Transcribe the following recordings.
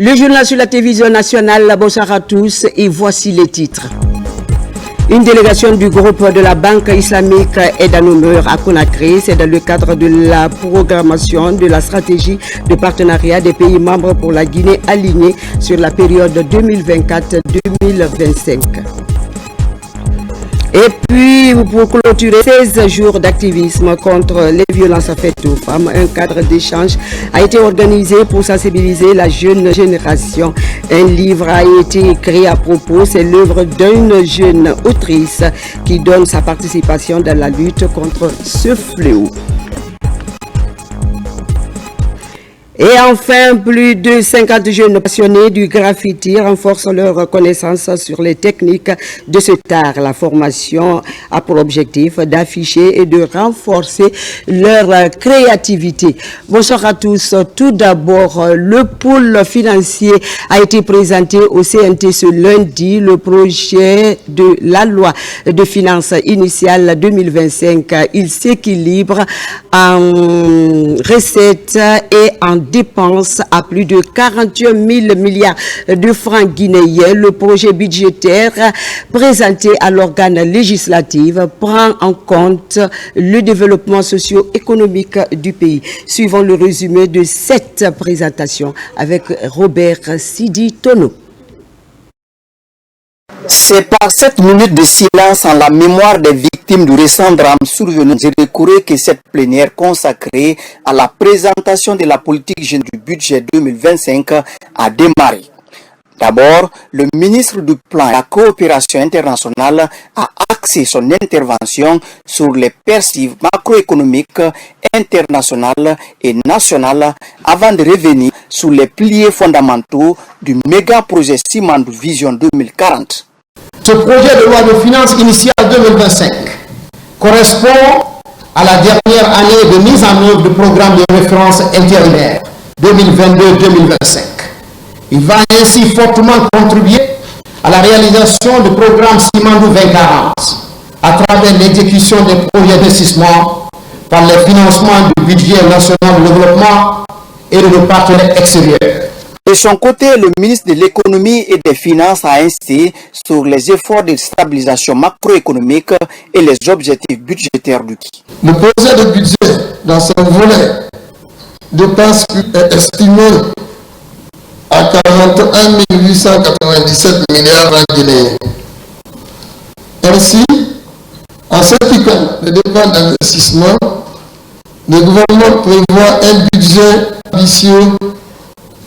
Le journal sur la télévision nationale, bonsoir à tous et voici les titres. Une délégation du groupe de la Banque islamique est en humeur à Conakry. C'est dans le cadre de la programmation de la stratégie de partenariat des pays membres pour la Guinée alignée sur la période 2024-2025. Et puis, pour clôturer 16 jours d'activisme contre les violences faites aux femmes, un cadre d'échange a été organisé pour sensibiliser la jeune génération. Un livre a été écrit à propos, c'est l'œuvre d'une jeune autrice qui donne sa participation dans la lutte contre ce fléau. Et enfin, plus de 50 jeunes passionnés du graffiti renforcent leur connaissance sur les techniques de cet art. La formation a pour objectif d'afficher et de renforcer leur créativité. Bonsoir à tous. Tout d'abord, le pôle financier a été présenté au CNT ce lundi. Le projet de la loi de finances initiale 2025, il s'équilibre en recettes et en dépenses à plus de 41 000 milliards de francs guinéens. Le projet budgétaire présenté à l'organe législatif prend en compte le développement socio-économique du pays. Suivons le résumé de cette présentation avec Robert Sidi Tono. C'est par 7 minutes de silence en la mémoire des victimes du récent drame survenu que cette plénière consacrée à la présentation de la politique générale du budget 2025 a démarré. D'abord, le ministre du Plan et de la coopération internationale a axé son intervention sur les perspectives macroéconomiques internationales et nationales avant de revenir sur les piliers fondamentaux du méga-projet Simandou Vision 2040. Ce projet de loi de finances initiale 2025 correspond à la dernière année de mise en œuvre du programme de référence intérimaire 2022-2025. Il va ainsi fortement contribuer à la réalisation du programme Simandou 2040 à travers l'exécution des projets d'investissement par les financements du budget national de développement et de nos partenaires extérieurs. De son côté, le ministre de l'économie et des finances a insisté sur les efforts de stabilisation macroéconomique et les objectifs budgétaires du pays. Le projet de budget, dans son volet dépenses est estimé à 41 897 milliards de guinéens. Ainsi, en ce qui concerne les dépenses d'investissement, le gouvernement prévoit un budget ambitieux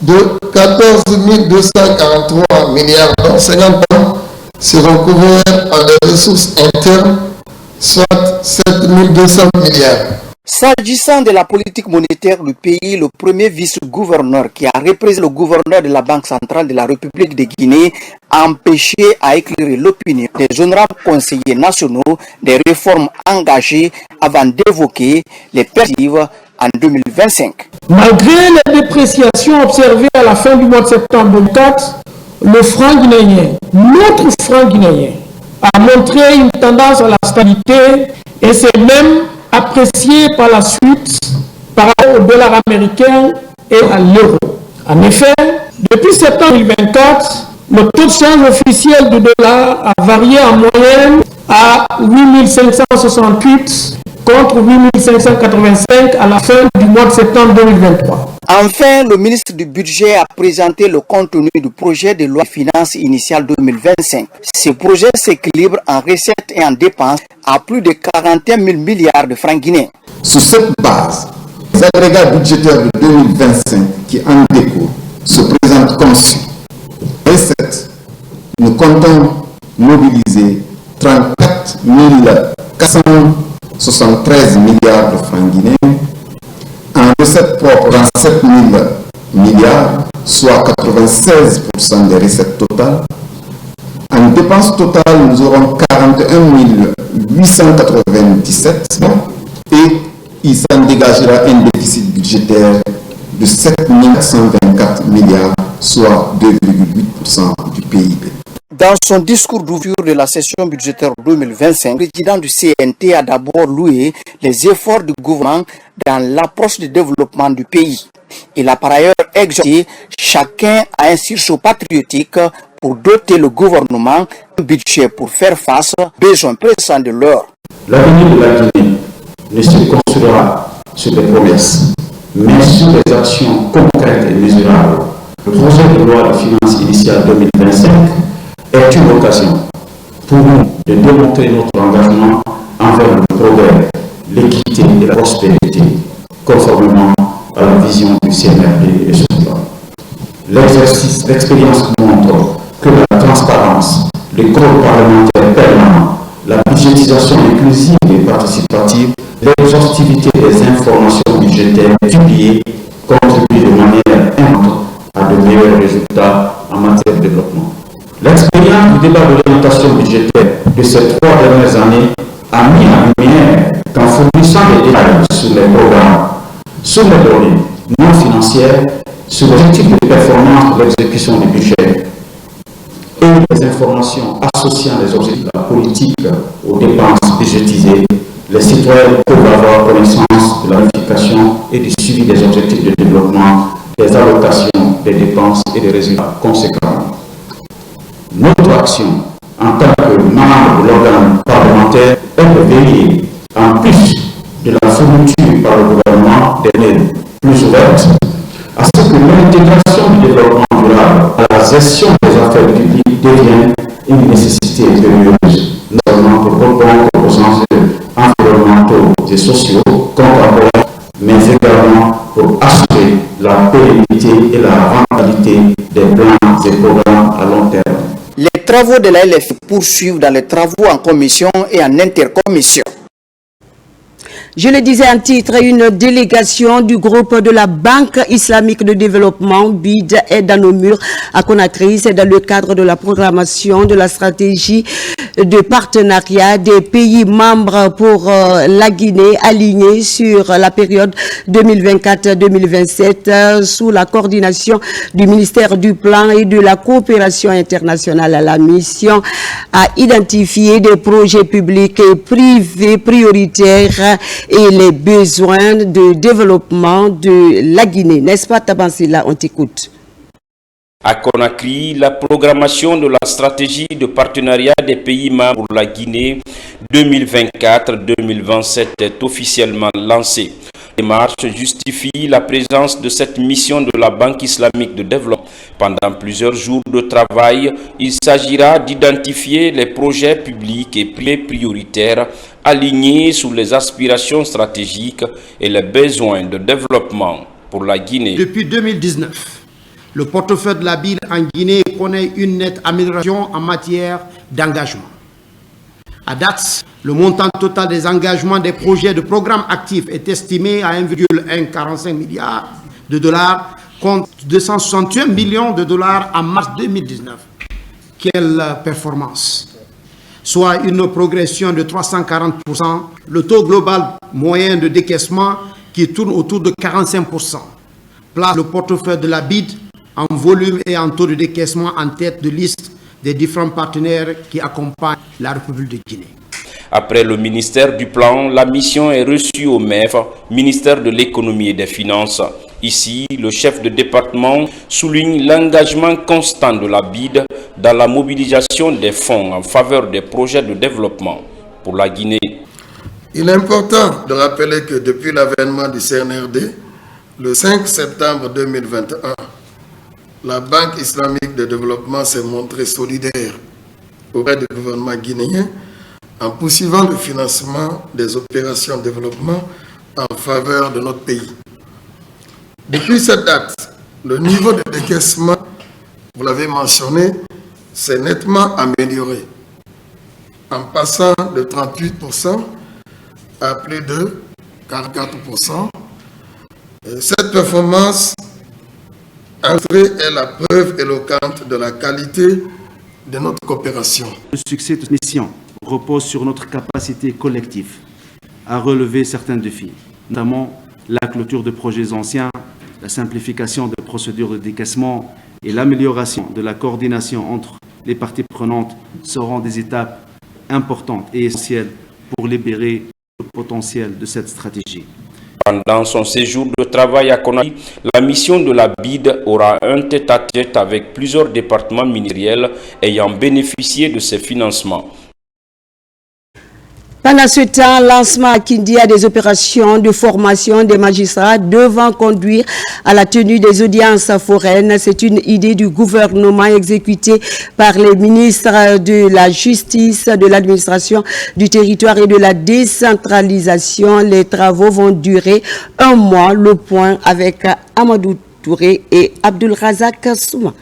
de 14 243 milliards, dont 50% seront couverts par des ressources internes, soit 7 200 milliards. S'agissant de la politique monétaire du pays, le premier vice-gouverneur qui a représenté le gouverneur de la Banque centrale de la République de Guinée a empêché à éclairer l'opinion des honorables conseillers nationaux des réformes engagées avant d'évoquer les perspectives en 2025. Malgré les dépréciations observées à la fin du mois de septembre 2004, le franc guinéen, notre franc guinéen, a montré une tendance à la stabilité et s'est même apprécié par la suite par rapport au dollar américain et à l'euro. En effet, depuis septembre 2024, le taux de change officiel du dollar a varié en moyenne à 8 568 contre 8 585 à la fin du mois de septembre 2023. Enfin, le ministre du Budget a présenté le contenu du projet de loi de finances initiale 2025. Ce projet s'équilibre en recettes et en dépenses à plus de 41 000 milliards de francs guinéens. Sur cette base, les agrégats budgétaires de 2025 qui en découlent se présentent comme suit. Recettes, nous comptons mobiliser 34 473 milliards de francs guinéens, en recettes propres 27 000 milliards, soit 96% des recettes totales. En dépenses totales, nous aurons 41 897 et il s'en dégagera un déficit budgétaire de 7 124 milliards, soit 2,8% du PIB. Dans son discours d'ouverture de la session budgétaire 2025, le président du CNT a d'abord loué les efforts du gouvernement dans l'approche de développement du pays. Il a par ailleurs exhorté chacun à un sursaut patriotique pour doter le gouvernement d'un budget pour faire face aux besoins pressants de l'heure. L'avenir de la Guinée ne se construira sur des promesses, mais sur des actions concrètes et mesurables. Le projet de loi de finances initiale 2025 est une occasion pour nous de démontrer notre engagement envers le progrès, l'équité et la prospérité, conformément à la vision du CNRD et de ce plan. L'expérience montre que la transparence, le contrôle parlementaire permanent, la budgétisation inclusive et participative, l'exhaustivité des informations budgétaires publiées contribuent de manière importante à de meilleurs résultats en matière de développement. L'expérience du débat d'orientation budgétaire de ces 3 dernières années a mis en lumière qu'en fournissant des détails sur les programmes, sur les données non financières, sur l'objectif de performance de l'exécution du budget et les informations associant les objectifs de la politique aux dépenses budgétisées, les citoyens peuvent avoir connaissance de la vérification et du suivi des objectifs de développement, des allocations, des dépenses et des résultats conséquents. Notre action en tant que membre de l'organe parlementaire est de veiller, en plus de la fourniture par le gouvernement des données plus ouvertes, à ce que l'intégration du développement durable à la gestion des affaires publiques devienne une nécessité impérieuse, non seulement pour répondre aux enjeux environnementaux et sociaux contemporains, mais également pour assurer la pérennité et la rentabilité des plans et programmes à long terme. Les travaux de la LF poursuivent dans les travaux en commission et en intercommission. Je le disais en titre, une délégation du groupe de la Banque islamique de développement, BID, est dans nos murs à Conakry. C'est dans le cadre de la programmation de la stratégie de partenariat des pays membres pour la Guinée, alignée sur la période 2024-2027 sous la coordination du ministère du Plan et de la coopération internationale. La mission a identifié des projets publics et privés prioritaires et les besoins de développement de la Guinée. N'est-ce pas, Tabansila? On t'écoute. À Conakry, la programmation de la stratégie de partenariat des pays membres pour la Guinée 2024-2027 est officiellement lancée. La démarche justifie la présence de cette mission de la Banque islamique de développement. Pendant plusieurs jours de travail, il s'agira d'identifier les projets publics et privés prioritaires alignés sur les aspirations stratégiques et les besoins de développement pour la Guinée. Depuis 2019, le portefeuille de la BID en Guinée connaît une nette amélioration en matière d'engagement. À date, le montant total des engagements des projets de programmes actifs est estimé à 1,145 milliard de dollars contre 261 millions de dollars en mars 2019. Quelle performance! Soit une progression de 340%, le taux global moyen de décaissement qui tourne autour de 45%. Place le portefeuille de la BID en volume et en taux de décaissement en tête de liste des différents partenaires qui accompagnent la République de Guinée. Après le ministère du Plan, la mission est reçue au MEF, ministère de l'Économie et des Finances. Ici, le chef de département souligne l'engagement constant de la BID dans la mobilisation des fonds en faveur des projets de développement pour la Guinée. Il est important de rappeler que depuis l'avènement du CNRD, le 5 septembre 2021, la Banque islamique de développement s'est montrée solidaire auprès du gouvernement guinéen en poursuivant le financement des opérations de développement en faveur de notre pays. Depuis cette date, le niveau de décaissement, vous l'avez mentionné, s'est nettement amélioré, en passant de 38% à plus de 44%. Cette performance est la preuve éloquente de la qualité de notre coopération. Le succès de cette mission repose sur notre capacité collective à relever certains défis, notamment la clôture de projets anciens, la simplification des procédures de décaissement et l'amélioration de la coordination entre les parties prenantes seront des étapes importantes et essentielles pour libérer le potentiel de cette stratégie. Pendant son séjour de travail à Conakry, la mission de la BID aura un tête-à-tête avec plusieurs départements ministériels ayant bénéficié de ces financements. Pendant ce temps, lancement à Kindia des opérations de formation des magistrats devant conduire à la tenue des audiences foraines. C'est une idée du gouvernement exécutée par les ministres de la Justice, de l'administration du territoire et de la décentralisation. Les travaux vont durer un mois. Le point avec Amadou Touré et Abdul Razak Souma.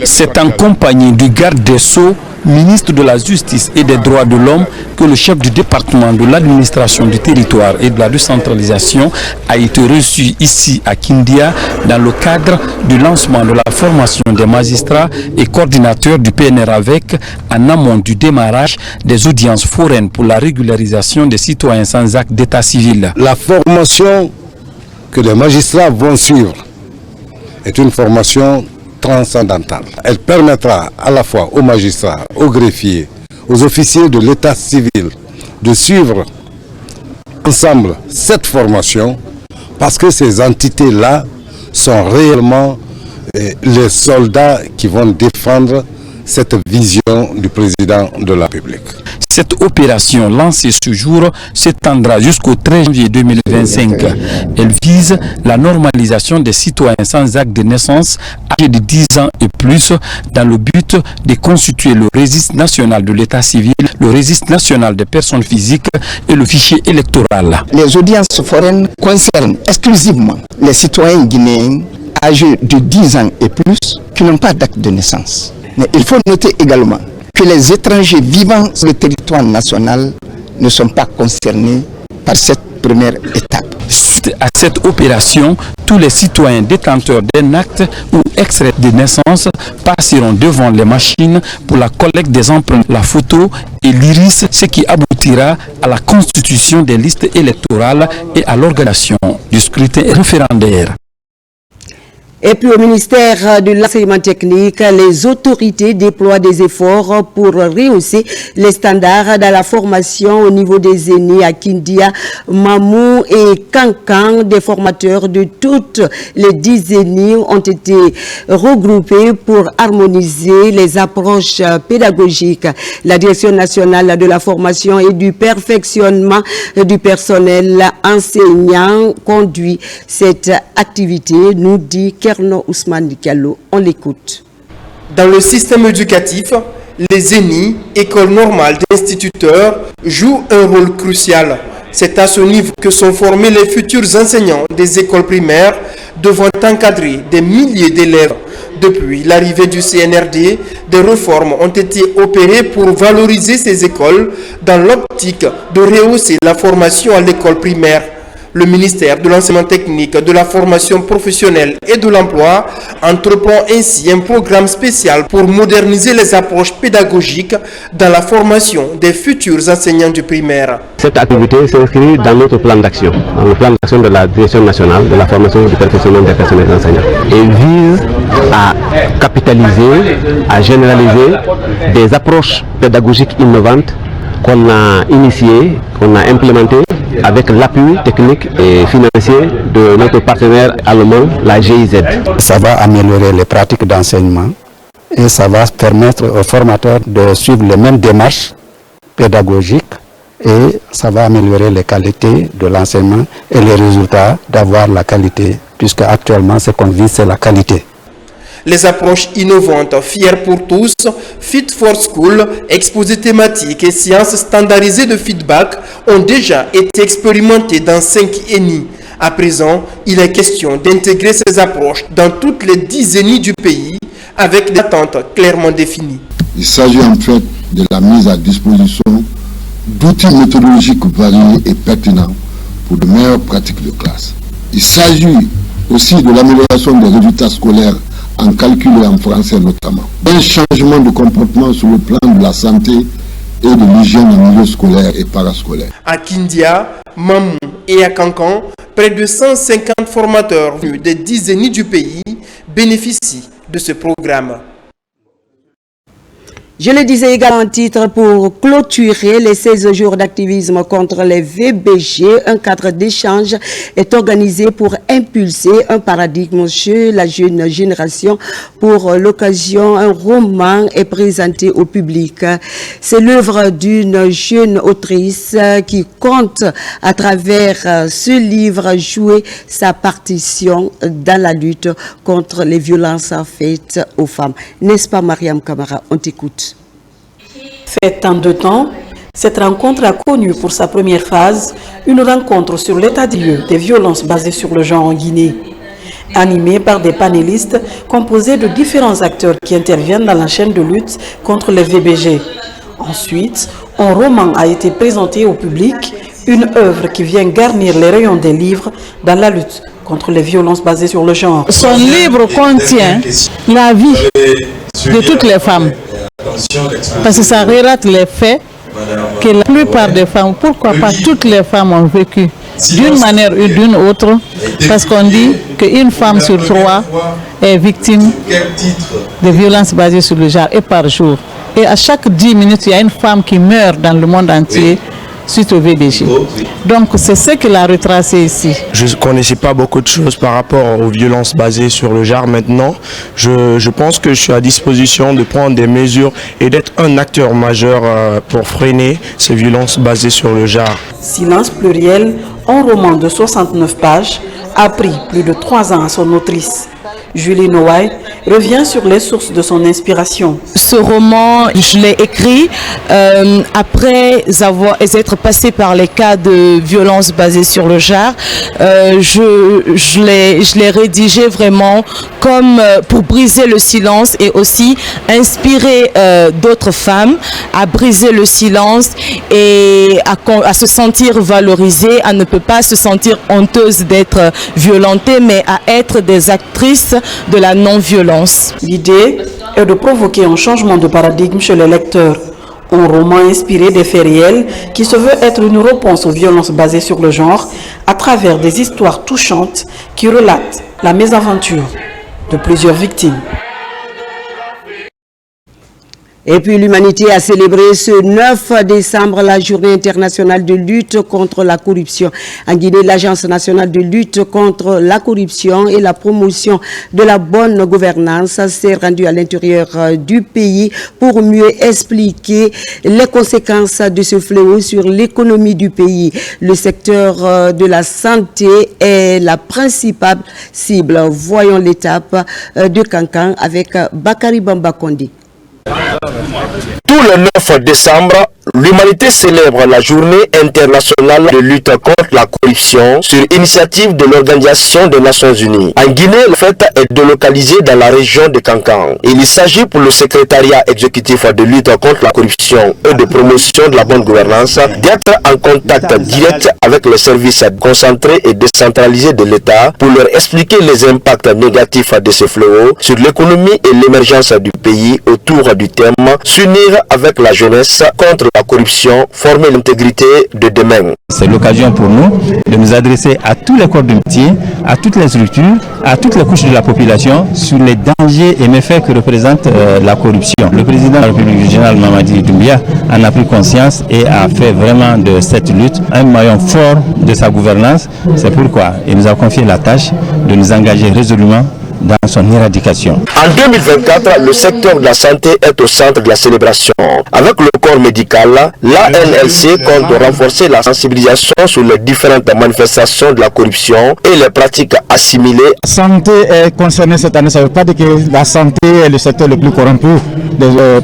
C'est en compagnie du garde des Sceaux, ministre de la Justice et des Droits de l'Homme, que le chef du département de l'administration du territoire et de la décentralisation a été reçu ici à Kindia dans le cadre du lancement de la formation des magistrats et coordinateurs du PNR avec en amont du démarrage des audiences foraines pour la régularisation des citoyens sans acte d'état civil. La formation que les magistrats vont suivre est une formation transcendantale. Elle permettra à la fois aux magistrats, aux greffiers, aux officiers de l'état civil de suivre ensemble cette formation parce que ces entités-là sont réellement les soldats qui vont défendre cette vision du président de la République. Cette opération lancée ce jour s'étendra jusqu'au 13 janvier 2025. Elle vise la normalisation des citoyens sans acte de naissance âgés de 10 ans et plus dans le but de constituer le registre national de l'état civil, le registre national des personnes physiques et le fichier électoral. Les audiences foraines concernent exclusivement les citoyens guinéens âgés de 10 ans et plus qui n'ont pas d'acte de naissance. Mais il faut noter également que les étrangers vivant sur le territoire national ne sont pas concernés par cette première étape. Suite à cette opération, tous les citoyens détenteurs d'un acte ou extrait de naissance passeront devant les machines pour la collecte des empreintes, la photo et l'iris, ce qui aboutira à la constitution des listes électorales et à l'organisation du scrutin référendaire. Et puis au ministère de l'enseignement technique, les autorités déploient des efforts pour rehausser les standards dans la formation au niveau des aînés à Kindia, Mamou et Kankan. Des formateurs de toutes les 10 aînés ont été regroupés pour harmoniser les approches pédagogiques. La Direction nationale de la formation et du perfectionnement du personnel enseignant conduit cette activité, nous dit Kerno Ousmane Diallo. On l'écoute. Dans le système éducatif, les ENI, écoles normales d'instituteurs, jouent un rôle crucial. C'est à ce niveau que sont formés les futurs enseignants des écoles primaires devant encadrer des milliers d'élèves. Depuis l'arrivée du CNRD, des réformes ont été opérées pour valoriser ces écoles dans l'optique de rehausser la formation à l'école primaire. Le ministère de l'enseignement technique, de la formation professionnelle et de l'emploi entreprend ainsi un programme spécial pour moderniser les approches pédagogiques dans la formation des futurs enseignants du primaire. Cette activité s'inscrit dans notre plan d'action, dans le plan d'action de la Direction nationale de la formation et du perfectionnement des personnels enseignants, et vise à capitaliser, à généraliser des approches pédagogiques innovantes qu'on a initiées, qu'on a implémentées avec l'appui technique et financier de notre partenaire allemand, la GIZ. Ça va améliorer les pratiques d'enseignement et ça va permettre aux formateurs de suivre les mêmes démarches pédagogiques et ça va améliorer les qualités de l'enseignement et les résultats d'avoir la qualité, puisque actuellement ce qu'on vise c'est la qualité. Les approches innovantes, fières pour tous, Fit for School, exposés thématiques et sciences standardisées de feedback ont déjà été expérimentées dans 5 ENI. À présent, il est question d'intégrer ces approches dans toutes les 10 ENI du pays avec des attentes clairement définies. Il s'agit en fait de la mise à disposition d'outils méthodologiques variés et pertinents pour de meilleures pratiques de classe. Il s'agit aussi de l'amélioration des résultats scolaires en calcul et en français notamment. Un changement de comportement sur le plan de la santé et de l'hygiène en milieu scolaire et parascolaire. À Kindia, Mamou et à Kankan, près de 150 formateurs venus des 10 ENI du pays bénéficient de ce programme. Je le disais également en titre, pour clôturer les 16 jours d'activisme contre les VBG, un cadre d'échange est organisé pour impulser un paradigme chez la jeune génération. Pour l'occasion, un roman est présenté au public. C'est l'œuvre d'une jeune autrice qui compte, à travers ce livre, jouer sa partition dans la lutte contre les violences faites aux femmes. N'est-ce pas, Mariam Kamara? On t'écoute. Faite en 2 temps, cette rencontre a connu pour sa première phase une rencontre sur l'état des lieux des violences basées sur le genre en Guinée, animée par des panélistes composés de différents acteurs qui interviennent dans la chaîne de lutte contre les VBG. Ensuite, un roman a été présenté au public, une œuvre qui vient garnir les rayons des livres dans la lutte contre les violences basées sur le genre. Son livre contient la vie de toutes les femmes, parce que ça relate les faits que la plupart des femmes, pourquoi pas toutes les femmes ont vécu d'une manière ou d'une autre, parce qu'on dit qu'une femme sur 3 est victime de violences basées sur le genre, et par jour. Et à chaque 10 minutes, il y a une femme qui meurt dans le monde entier suite au VBG. Donc c'est ce qu'il a retracé ici. Je ne connaissais pas beaucoup de choses par rapport aux violences basées sur le genre. Maintenant, je pense que je suis à disposition de prendre des mesures et d'être un acteur majeur pour freiner ces violences basées sur le genre. Silence pluriel, un roman de 69 pages, a pris plus de 3 ans à son autrice. Julie Noailles revient sur les sources de son inspiration. Ce roman, je l'ai écrit après être passé par les cas de violences basées sur le genre. Je l'ai rédigé vraiment comme pour briser le silence et aussi inspirer d'autres femmes à briser le silence et à se sentir valorisées, à ne pas se sentir honteuse d'être violentée, mais à être des actrices de la non-violence. L'idée est de provoquer un changement de paradigme chez les lecteurs. Un roman inspiré des faits réels qui se veut être une réponse aux violences basées sur le genre à travers des histoires touchantes qui relatent la mésaventure de plusieurs victimes. Et puis l'humanité a célébré ce 9 décembre la journée internationale de lutte contre la corruption. En Guinée, l'Agence nationale de lutte contre la corruption et la promotion de la bonne gouvernance s'est rendue à l'intérieur du pays pour mieux expliquer les conséquences de ce fléau sur l'économie du pays. Le secteur de la santé est la principale cible. Voyons l'étape de Kankan avec Bakari Bambakondi. Tout le 9 décembre, l'humanité célèbre la journée internationale de lutte contre la corruption sur initiative de l'Organisation des Nations Unies. En Guinée, la fête est délocalisée dans la région de Kankan. Il s'agit pour le secrétariat exécutif de lutte contre la corruption et de promotion de la bonne gouvernance d'être en contact direct avec les services concentrés et décentralisés de l'État pour leur expliquer les impacts négatifs de ce fléau sur l'économie et l'émergence du pays autour du thème « S'unir avec la jeunesse contre la corruption, former l'intégrité de demain ». C'est l'occasion pour nous de nous adresser à tous les corps de métier, à toutes les structures, à toutes les couches de la population sur les dangers et méfaits que représente la corruption. Le président de la République du général Mamadi Doumbia en a pris conscience et a fait vraiment de cette lutte un maillon fort de sa gouvernance. C'est pourquoi il nous a confié la tâche de nous engager résolument dans son éradication. En 2024, le secteur de la santé est au centre de la célébration. Avec le corps médical, l'ANLC compte renforcer la sensibilisation sur les différentes manifestations de la corruption et les pratiques assimilées. La santé est concernée cette année, ça ne veut pas dire que la santé est le secteur le plus corrompu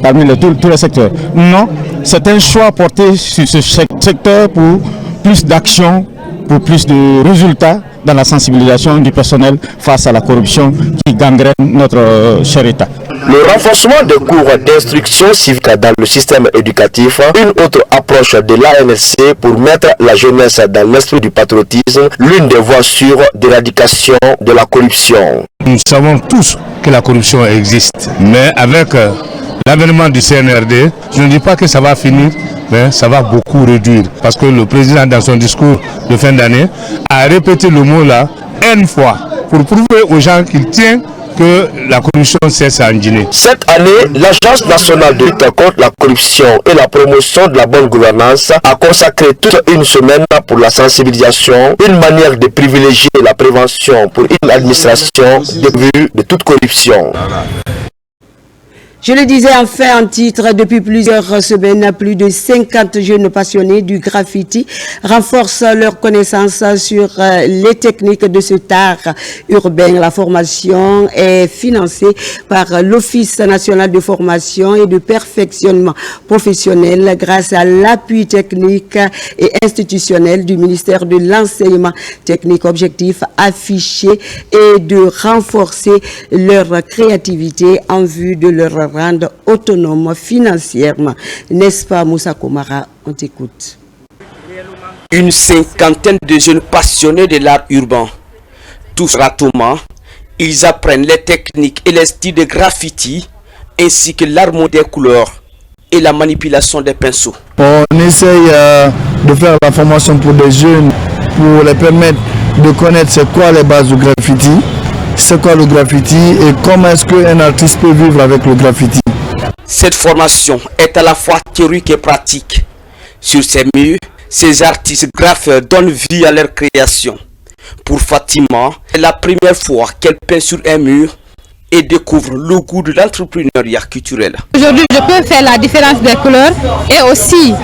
parmi tous les secteurs. Non, c'est un choix porté sur ce secteur pour plus d'action, pour plus de résultats dans la sensibilisation du personnel face à la corruption qui gangrène notre cher État. Le renforcement des cours d'instruction civique dans le système éducatif, une autre approche de l'ANLC pour mettre la jeunesse dans l'esprit du patriotisme, l'une des voies sûres d'éradication de la corruption. Nous savons tous que la corruption existe, mais avec l'avènement du CNRD, je ne dis pas que ça va finir, mais ça va beaucoup réduire. Parce que le président, dans son discours de fin d'année, a répété le mot là, une fois, pour prouver aux gens qu'il tient que la corruption cesse à Guinée. Cette année, l'Agence nationale de lutte contre la corruption et la promotion de la bonne gouvernance a consacré toute une semaine pour la sensibilisation, une manière de privilégier la prévention pour une administration dépourvue de toute corruption. Je le disais enfin en titre, depuis plusieurs semaines, plus de 50 jeunes passionnés du graffiti renforcent leurs connaissances sur les techniques de cet art urbain. La formation est financée par l'Office national de formation et de perfectionnement professionnel grâce à l'appui technique et institutionnel du ministère de l'Enseignement technique. Objectif affiché est de renforcer leur créativité en vue de leur rendre autonome financièrement. N'est-ce pas, Moussa Komara? On t'écoute. Une cinquantaine de jeunes passionnés de l'art urbain. Tous gratuitement, ils apprennent les techniques et les styles de graffiti, ainsi que l'harmonie des couleurs et la manipulation des pinceaux. On essaye de faire la formation pour des jeunes, pour les permettre de connaître c'est quoi les bases du graffiti, c'est quoi le graffiti et comment est-ce qu'un artiste peut vivre avec le graffiti. Cette formation est à la fois théorique et pratique. Sur ces murs, ces artistes graffeurs donnent vie à leur création. Pour Fatima, c'est la première fois qu'elle peint sur un mur et découvre le goût de l'entrepreneuriat culturel. Aujourd'hui, je peux faire la différence des couleurs et aussi,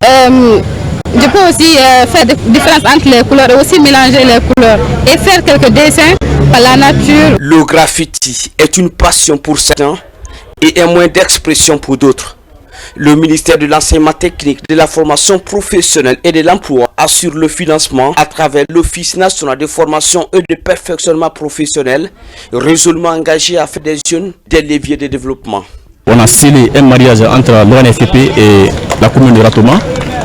je peux aussi faire la différence entre les couleurs et aussi mélanger les couleurs et faire quelques dessins par la nature. Le graffiti est une passion pour certains et un moyen d'expression pour d'autres. Le ministère de l'Enseignement technique, de la formation professionnelle et de l'emploi assure le financement à travers l'Office national de formation et de perfectionnement professionnel, résolument engagé à faire des jeunes des leviers de développement. On a scellé un mariage entre l'ONFP et la commune de Ratoma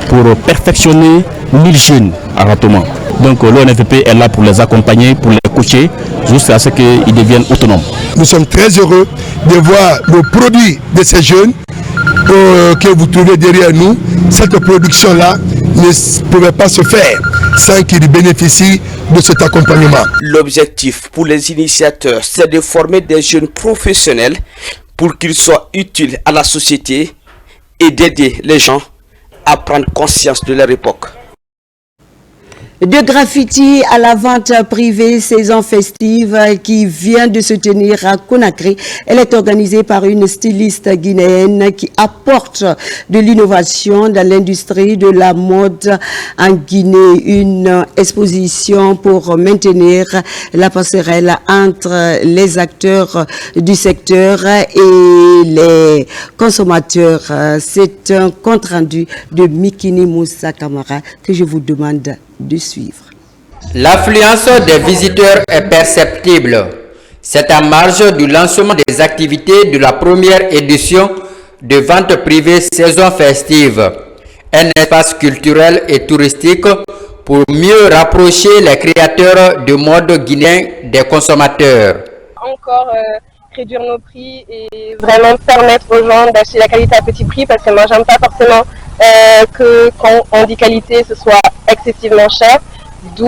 pour perfectionner 1000 jeunes à Ratoma. Donc l'ONFP est là pour les accompagner, pour les coacher, jusqu'à ce qu'ils deviennent autonomes. Nous sommes très heureux de voir le produit de ces jeunes que vous trouvez derrière nous. Cette production-là ne pouvait pas se faire sans qu'ils bénéficient de cet accompagnement. L'objectif pour les initiateurs, c'est de former des jeunes professionnels pour qu'ils soient utiles à la société et d'aider les gens à prendre conscience de leur époque. De graffiti à la vente privée, saison festive qui vient de se tenir à Conakry. Elle est organisée par une styliste guinéenne qui apporte de l'innovation dans l'industrie de la mode en Guinée. Une exposition pour maintenir la passerelle entre les acteurs du secteur et les consommateurs. C'est un compte rendu de Mikini Moussa Kamara que je vous demande de suivre. L'affluence des visiteurs est perceptible. C'est en marge du lancement des activités de la première édition de vente privée saison festive, un espace culturel et touristique pour mieux rapprocher les créateurs de mode guinéen des consommateurs. Encore réduire nos prix et vraiment permettre aux gens d'acheter la qualité à petit prix, parce que moi j'aime pas forcément que quand on dit qualité ce soit excessivement cher, d'où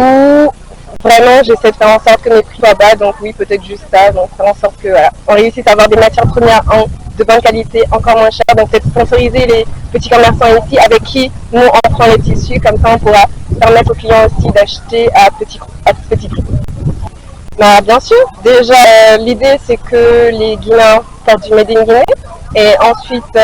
vraiment j'essaie de faire en sorte que mes prix soient bas, donc oui peut-être juste ça, donc faire en sorte que voilà, on réussisse à avoir des matières premières de bonne qualité encore moins chères, donc c'est sponsoriser les petits commerçants ici avec qui nous on prend les tissus, comme ça on pourra permettre aux clients aussi d'acheter à petit prix. Bah, bien sûr, déjà l'idée c'est que les Guinéens portent du Made in Guinée et ensuite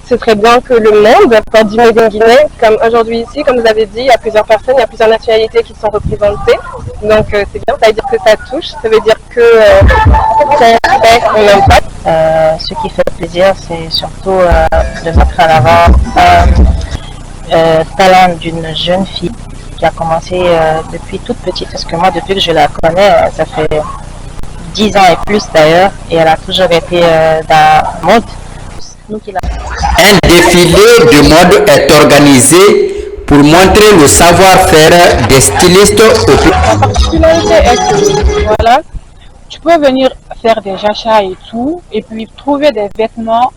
ce serait bien que le monde porte du Made in Guinée, comme aujourd'hui ici, comme vous avez dit, il y a plusieurs personnes, il y a plusieurs nationalités qui sont représentées, donc c'est bien, ça veut dire que ça touche, ça veut dire que c'est on n'aime pas. Ce qui fait plaisir, c'est surtout de mettre à l'avant le talent d'une jeune fille qui a commencé depuis toute petite, parce que moi depuis que je la connais, ça fait 10 ans et plus d'ailleurs, et elle a toujours été dans la mode. Un défilé de mode est organisé pour montrer le savoir-faire des stylistes au public. La particularité est que voilà, tu peux venir faire des achats et tout, et puis trouver des vêtements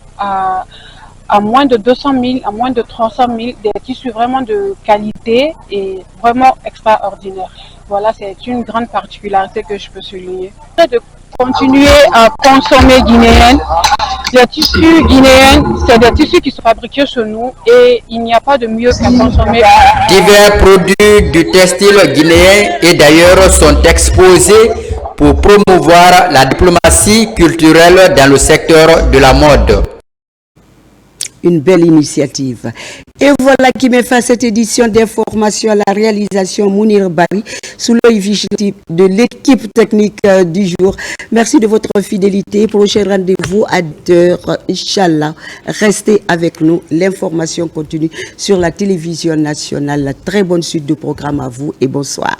à moins de 200 000, à moins de 300 000, des tissus vraiment de qualité et vraiment extraordinaires. Voilà, c'est une grande particularité que je peux souligner. De continuer à consommer guinéen. Les tissus guinéens, c'est des tissus qui sont fabriqués chez nous et il n'y a pas de mieux qu'à consommer. Divers produits du textile guinéen et d'ailleurs sont exposés pour promouvoir la diplomatie culturelle dans le secteur de la mode. Une belle initiative. Et voilà qui met fin à cette édition d'information à la réalisation Mounir Bari sous l'œil vigilant de l'équipe technique du jour. Merci de votre fidélité. Prochain rendez-vous à 2h, Inch'Allah. Restez avec nous. L'information continue sur la télévision nationale. Très bonne suite de programme à vous et bonsoir.